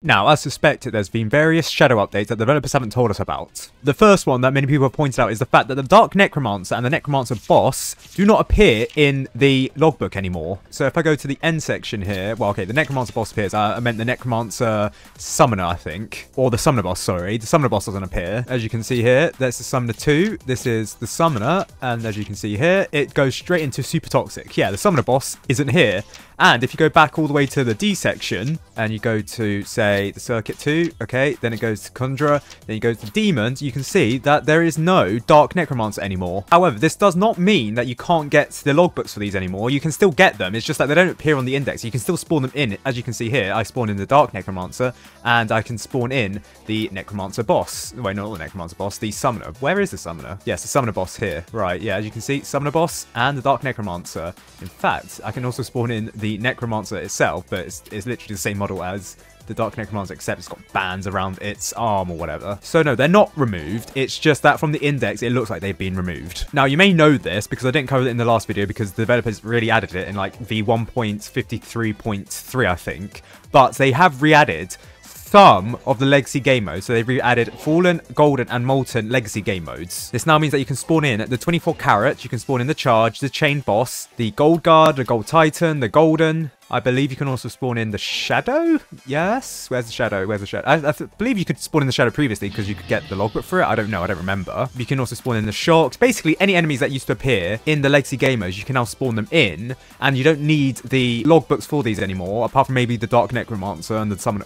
Now, as suspected, there's been various shadow updates that developers haven't told us about. The first one that many people have pointed out is the fact that the Dark Necromancer and the Necromancer boss do not appear in the logbook anymore. So if I go to the end section here, well, okay, the Necromancer boss appears. I meant the Necromancer Summoner, I think. Or the Summoner boss, sorry. The Summoner boss doesn't appear. As you can see here, that's the Summoner 2. This is the Summoner. And as you can see here, it goes straight into Super Toxic. Yeah, the Summoner boss isn't here. And if you go back all the way to the D section, and you go to, say, the Circuit 2, okay, then it goes to Conjurer, then you go to Demons, you can see that there is no Dark Necromancer anymore. However, this does not mean that you can't get the logbooks for these anymore. You can still get them, it's just that they don't appear on the index. You can still spawn them in. As you can see here, I spawn in the Dark Necromancer, and I can spawn in the Necromancer boss. Wait, not the Necromancer boss, the Summoner. Where is the Summoner? Yes, the Summoner boss here. Right, yeah, as you can see, Summoner boss and the Dark Necromancer. In fact, I can also spawn in the Necromancer itself, but it's literally the same model as the Dark Necromancer, except it's got bands around its arm or whatever. So no, they're not removed. It's just that from the index, it looks like they've been removed. Now, you may know this because I didn't cover it in the last video because the developers really added it in like v1.53.3, I think. But they have re-added some of the legacy game modes. So they've re-added Fallen, Golden, and Molten legacy game modes. This now means that you can spawn in the 24 Carat, you can spawn in the Charge, the Chain Boss, the Gold Guard, the Gold Titan, the Golden. I believe you can also spawn in the Shadow. Yes. Where's the Shadow? Where's the Shadow? I believe you could spawn in the Shadow previously because you could get the logbook for it. I don't know. I don't remember. You can also spawn in the Sharks. Basically, any enemies that used to appear in the legacy game modes, you can now spawn them in, and you don't need the logbooks for these anymore, apart from maybe the Dark Necromancer and the Summoner.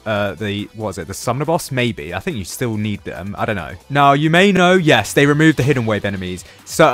What was it? The Summoner boss? Maybe. I think you still need them. I don't know. Now, you may know, yes, they removed the Hidden Wave enemies. So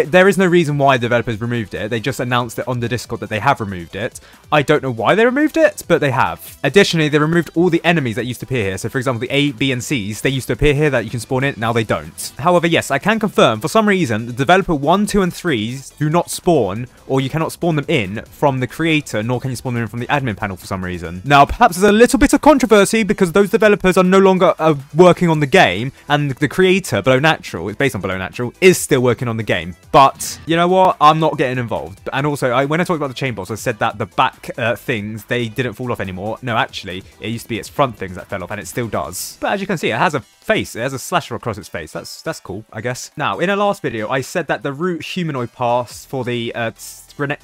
there is no reason why the developers removed it. They just announced it on the Discord that they have removed it. I don't know why they removed it, but they have. Additionally, they removed all the enemies that used to appear here. So, for example, the A, B, and Cs, they used to appear here that you can spawn in. Now they don't. However, yes, I can confirm, for some reason, the developer 1, 2, and 3s do not spawn, or you cannot spawn them in from the creator, nor can you spawn them in from the admin panel for some reason. Now, perhaps there's a little bit of controversy because those developers are no longer working on the game, and the creator, Below Natural, it's based on Below Natural, is still working on the game. But, you know what? I'm not getting involved. And also, when I talked about the chain boss, I said that the back things, they didn't fall off anymore. No, actually, it used to be its front things that fell off, and it still does. But as you can see, it has a face. It has a slasher across its face. That's cool, I guess. Now, in a last video, I said that the root humanoid pass for the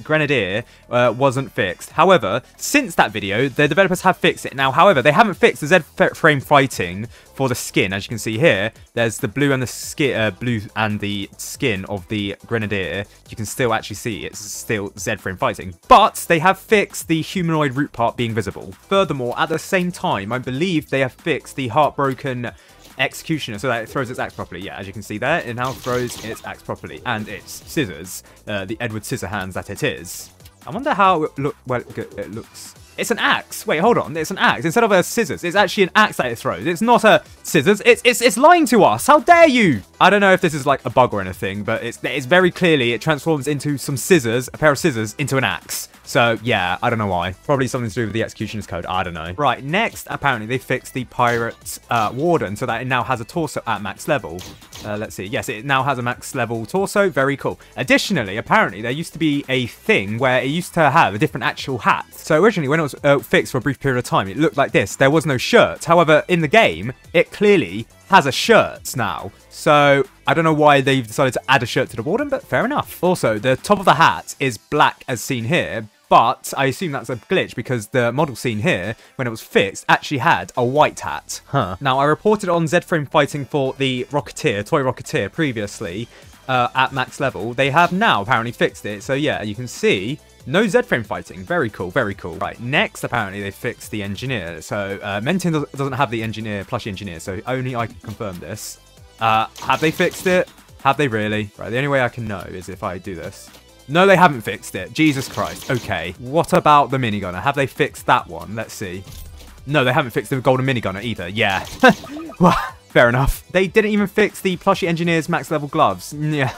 Grenadier wasn't fixed. However, since that video, the developers have fixed it. Now, however, they haven't fixed the Z-frame fighting for the skin. As you can see here, there's the blue and the skin of the Grenadier. You can still actually see it's still Z-frame fighting, but they have fixed the humanoid root part being visible. Furthermore, at the same time, I believe they have fixed the heartbroken executioner so that it throws its axe properly. Yeah, as you can see there, it now throws its axe properly, and its scissors, the Edward Scissorhands that it is. I wonder how it looks. It's an axe. Wait, hold on. It's an axe instead of a scissors. It's actually an axe that it throws. It's not a scissors. It's lying to us. How dare you? I don't know if this is like a bug or anything, but it's very clearly it transforms into some scissors, a pair of scissors, into an axe. So yeah, I don't know why. Probably something to do with the executioner's code. I don't know. Right, next, apparently they fixed the pirate warden so that it now has a torso at max level. Let's see. Yes, it now has a max level torso. Very cool. Additionally, apparently there used to be a thing where it used to have a different actual hat. So originally when it was fixed for a brief period of time, it looked like this. There was no shirt. However, in the game, it clearly has a shirt now. So I don't know why they've decided to add a shirt to the warden, but fair enough. Also, the top of the hat is black as seen here, but I assume that's a glitch because the model scene here, when it was fixed, actually had a white hat. Now, I reported on Z-frame fighting for the Rocketeer, Toy Rocketeer, previously at max level. They have now apparently fixed it. So yeah, you can see no Z-frame fighting. Very cool, very cool. Right, next, apparently, they fixed the engineer. So, Mentin doesn't have the engineer, plushie engineer, so only I can confirm this. Have they fixed it? Have they really? Right, the only way I can know is if I do this. No, they haven't fixed it. Jesus Christ. Okay. What about the minigunner? Have they fixed that one? Let's see. No, they haven't fixed the golden minigunner either. Yeah. Well, fair enough. They didn't even fix the plushie engineer's max level gloves. Yeah.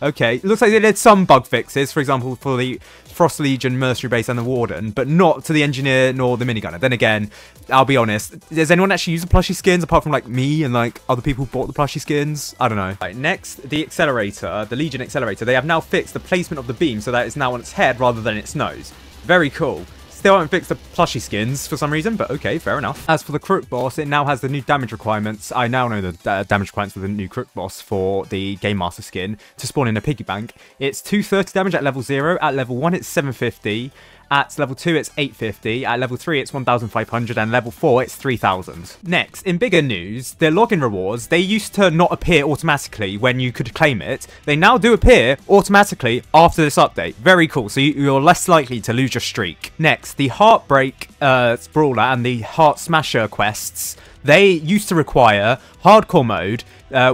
Okay. Looks like they did some bug fixes. For example, for the Frost Legion, Mercenary Base, and the Warden, but not to the engineer nor the minigunner. Then again, I'll be honest, does anyone actually use the plushie skins apart from like me and like other people who bought the plushie skins? I don't know. Right, next, the accelerator, the Legion accelerator. They have now fixed the placement of the beam so that it's now on its head rather than its nose. Very cool. still haven't fixed the plushie skins for some reason, but okay, fair enough. As for the Crook boss, it now has the new damage requirements. I now know the damage requirements for the new Crook boss for the Game Master skin to spawn in a piggy bank. It's 230 damage at level 0. At level 1, it's 750. At level 2, it's 850. At level 3, it's 1,500. And level 4, it's 3,000. Next, in bigger news, the login rewards, they used to not appear automatically when you could claim it. They now do appear automatically after this update. Very cool. So you're less likely to lose your streak. Next, the Heartbreak Brawler and the Heart Smasher quests, they used to require hardcore mode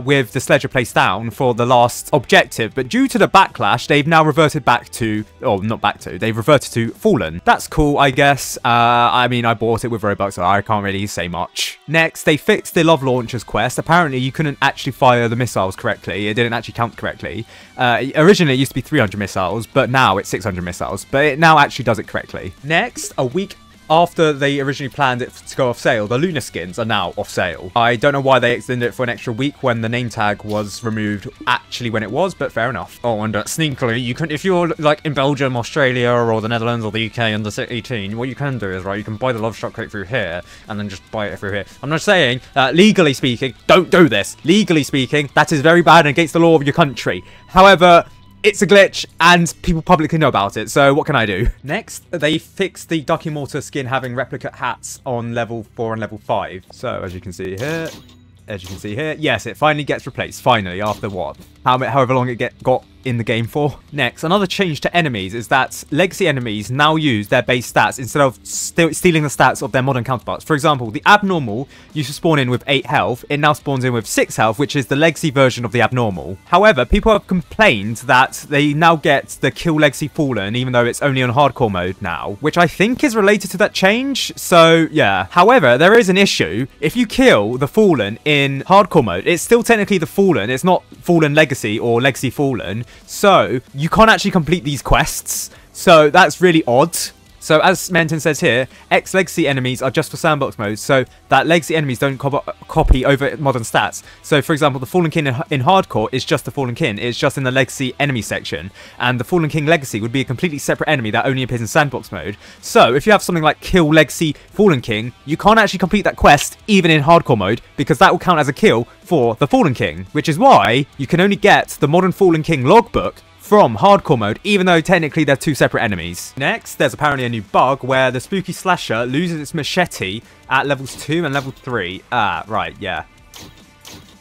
with the Sledger placed down for the last objective, but due to the backlash, they've now reverted back to, or not back to, they've reverted to Fallen. That's cool, I guess. I mean, I bought it with Robux, so I can't really say much. Next, they fixed the Love Launchers quest. Apparently, you couldn't actually fire the missiles correctly. It didn't actually count correctly. Originally, it used to be 300 missiles, but now it's 600 missiles, but it now actually does it correctly. Next, a week after they originally planned it to go off sale, the Lunar skins are now off sale. I don't know why they extended it for an extra week when the name tag was removed actually when it was, but fair enough. Oh, and sneakily, you can, if you're like in Belgium, Australia, or the Netherlands, or the UK under 18, what you can do is, right, you can buy the Lovestruck crate through here, and then just buy it through here. I'm not saying, legally speaking, don't do this. Legally speaking, that is very bad and against the law of your country. However, it's a glitch, and people publicly know about it, so what can I do? Next, they fixed the Ducky Mortar skin having replicate hats on level 4 and level 5. So, as you can see here, yes, it finally gets replaced, finally, after what? However long it got in the game for. Next, another change to enemies is that legacy enemies now use their base stats instead of stealing the stats of their modern counterparts. For example, the abnormal used to spawn in with 8 health. It now spawns in with 6 health, which is the legacy version of the abnormal. However, people have complained that they now get the kill legacy fallen, even though it's only on hardcore mode now, which I think is related to that change. So yeah. However, there is an issue. If you kill the fallen in hardcore mode, it's still technically the fallen. It's not fallen legacy or legacy fallen. So you can't actually complete these quests. So that's really odd. So as Menton says here, X-Legacy enemies are just for sandbox mode, so that Legacy enemies don't copy over modern stats. So for example, the Fallen King in Hardcore is just the Fallen King, it's just in the Legacy enemy section. And the Fallen King Legacy would be a completely separate enemy that only appears in sandbox mode. So if you have something like Kill Legacy Fallen King, you can't actually complete that quest even in Hardcore mode, because that will count as a kill for the Fallen King. Which is why you can only get the Modern Fallen King logbook from hardcore mode, even though technically they're 2 separate enemies. Next, there's apparently a new bug where the spooky slasher loses its machete at levels 2 and level 3. Ah, right, yeah.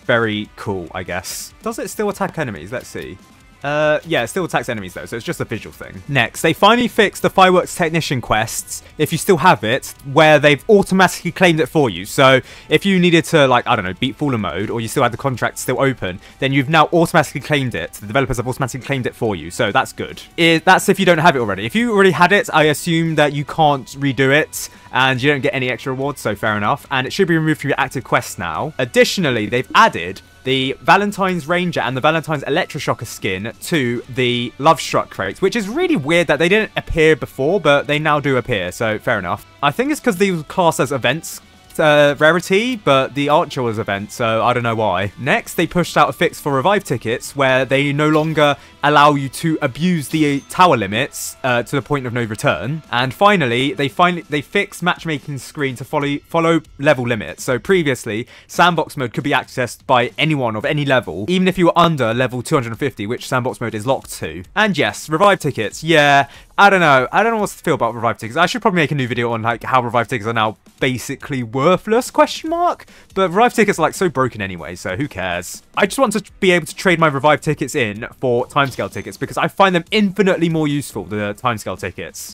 Very cool, I guess. Does it still attack enemies? Let's see. Yeah, it still attacks enemies though, so it's just a visual thing. Next, they finally fixed the Fireworks Technician quests, if you still have it, where they've automatically claimed it for you. So, if you needed to, like, I don't know, beat Fallen mode, or you still had the contract still open, then you've now automatically claimed it. The developers have automatically claimed it for you, so that's good. That's if you don't have it already. If you already had it, I assume that you can't redo it, and you don't get any extra rewards, so fair enough. And it should be removed from your active quests now. Additionally, they've added the Valentines Ranger and the Valentines Electroshocker skin to the Lovestruck crates, which is really weird that they didn't appear before, but they now do appear, so fair enough. I think it's because they were classed as events rarity, but the Archer was event, so I don't know why. Next, they pushed out a fix for revive tickets where they no longer allow you to abuse the tower limits to the point of no return. And finally, they fixed matchmaking screen to follow level limits. So previously, sandbox mode could be accessed by anyone of any level, even if you were under level 250, which sandbox mode is locked to. And yes, revive tickets, yeah. I don't know what to feel about revive tickets. I should probably make a new video on like how revive tickets are now basically worthless, question mark? But revive tickets are like so broken anyway, so who cares? I just want to be able to trade my revive tickets in for timescale tickets because I find them infinitely more useful than the timescale tickets.